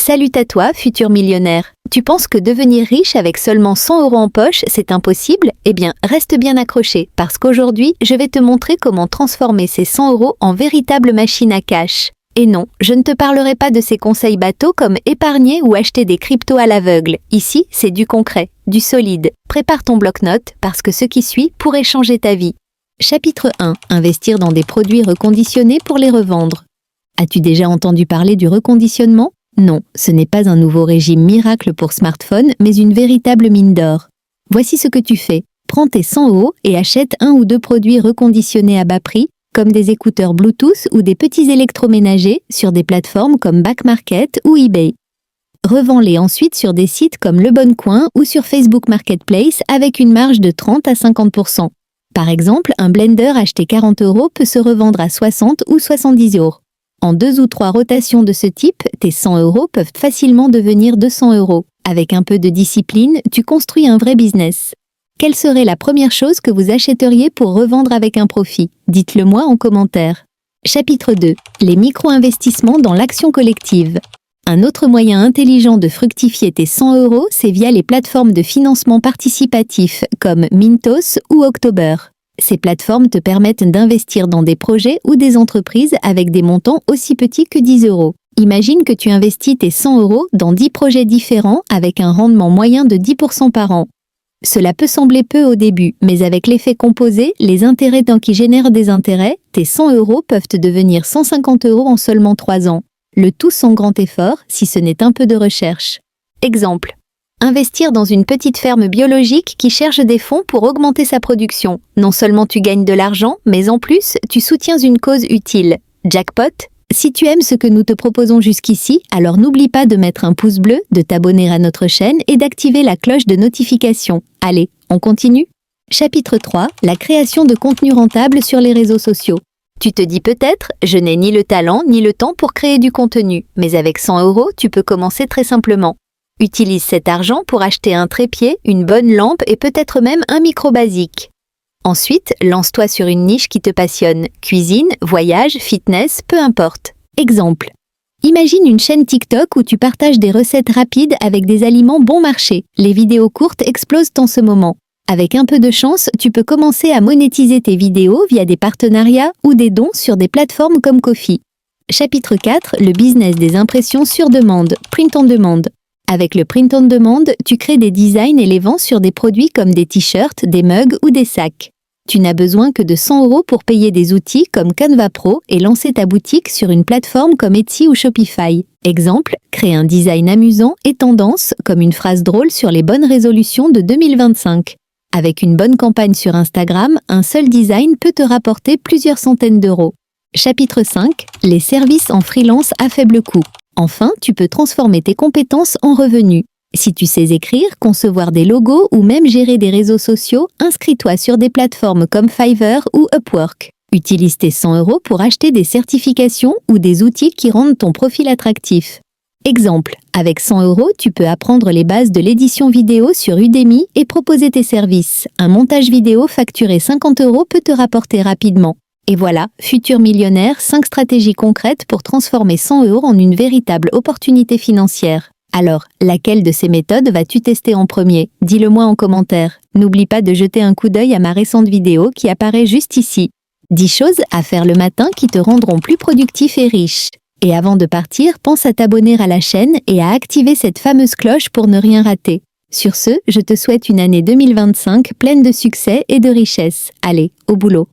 Salut à toi, futur millionnaire. Tu penses que devenir riche avec seulement 100 € en poche, c'est impossible? Eh bien, reste bien accroché, parce qu'aujourd'hui, je vais te montrer comment transformer ces 100 € en véritable machine à cash. Et non, je ne te parlerai pas de ces conseils bateaux comme épargner ou acheter des cryptos à l'aveugle. Ici, c'est du concret, du solide. Prépare ton bloc-notes, parce que ce qui suit pourrait changer ta vie. Chapitre 1. Investir dans des produits reconditionnés pour les revendre. As-tu déjà entendu parler du reconditionnement? Non, ce n'est pas un nouveau régime miracle pour smartphone, mais une véritable mine d'or. Voici ce que tu fais. Prends tes 100 € et achète un ou deux produits reconditionnés à bas prix, comme des écouteurs Bluetooth ou des petits électroménagers sur des plateformes comme Back Market ou eBay. Revends-les ensuite sur des sites comme Le Bon Coin ou sur Facebook Marketplace avec une marge de 30 à 50%. Par exemple, un blender acheté 40 € peut se revendre à 60 ou 70 €. En 2 ou 3 rotations de ce type, tes 100 € peuvent facilement devenir 200 €. Avec un peu de discipline, tu construis un vrai business. Quelle serait la première chose que vous achèteriez pour revendre avec un profit? Dites-le moi en commentaire. Chapitre 2. Les micro-investissements dans l'action collective. Un autre moyen intelligent de fructifier tes 100 €, c'est via les plateformes de financement participatif comme Mintos ou October. Ces plateformes te permettent d'investir dans des projets ou des entreprises avec des montants aussi petits que 10 €. Imagine que tu investis tes 100 € dans 10 projets différents avec un rendement moyen de 10% par an. Cela peut sembler peu au début, mais avec l'effet composé, les intérêts qui génèrent des intérêts, tes 100 € peuvent te devenir 150 € en seulement 3 ans. Le tout sans grand effort, si ce n'est un peu de recherche. Exemple. Investir dans une petite ferme biologique qui cherche des fonds pour augmenter sa production. Non seulement tu gagnes de l'argent, mais en plus, tu soutiens une cause utile. Jackpot! Si tu aimes ce que nous te proposons jusqu'ici, alors n'oublie pas de mettre un pouce bleu, de t'abonner à notre chaîne et d'activer la cloche de notification. Allez, on continue? Chapitre 3. La création de contenu rentable sur les réseaux sociaux. Tu te dis peut-être, je n'ai ni le talent ni le temps pour créer du contenu, mais avec 100 €, tu peux commencer très simplement. Utilise cet argent pour acheter un trépied, une bonne lampe et peut-être même un micro basique. Ensuite, lance-toi sur une niche qui te passionne. Cuisine, voyage, fitness, peu importe. Exemple. Imagine une chaîne TikTok où tu partages des recettes rapides avec des aliments bon marché. Les vidéos courtes explosent en ce moment. Avec un peu de chance, tu peux commencer à monétiser tes vidéos via des partenariats ou des dons sur des plateformes comme Ko-fi. Chapitre 4. Le business des impressions sur demande, print on demand. Avec le print on demand, tu crées des designs et les vends sur des produits comme des t-shirts, des mugs ou des sacs. Tu n'as besoin que de 100 € pour payer des outils comme Canva Pro et lancer ta boutique sur une plateforme comme Etsy ou Shopify. Exemple, crée un design amusant et tendance comme une phrase drôle sur les bonnes résolutions de 2025. Avec une bonne campagne sur Instagram, un seul design peut te rapporter plusieurs centaines d'euros. Chapitre 5. Les services en freelance à faible coût. Enfin, tu peux transformer tes compétences en revenus. Si tu sais écrire, concevoir des logos ou même gérer des réseaux sociaux, inscris-toi sur des plateformes comme Fiverr ou Upwork. Utilise tes 100 € pour acheter des certifications ou des outils qui rendent ton profil attractif. Exemple, avec 100 €, tu peux apprendre les bases de l'édition vidéo sur Udemy et proposer tes services. Un montage vidéo facturé 50 € peut te rapporter rapidement. Et voilà, futur millionnaire, 5 stratégies concrètes pour transformer 100 € en une véritable opportunité financière. Alors, laquelle de ces méthodes vas-tu tester en premier? Dis-le moi en commentaire. N'oublie pas de jeter un coup d'œil à ma récente vidéo qui apparaît juste ici. 10 choses à faire le matin qui te rendront plus productif et riche. Et avant de partir, pense à t'abonner à la chaîne et à activer cette fameuse cloche pour ne rien rater. Sur ce, je te souhaite une année 2025 pleine de succès et de richesse. Allez, au boulot!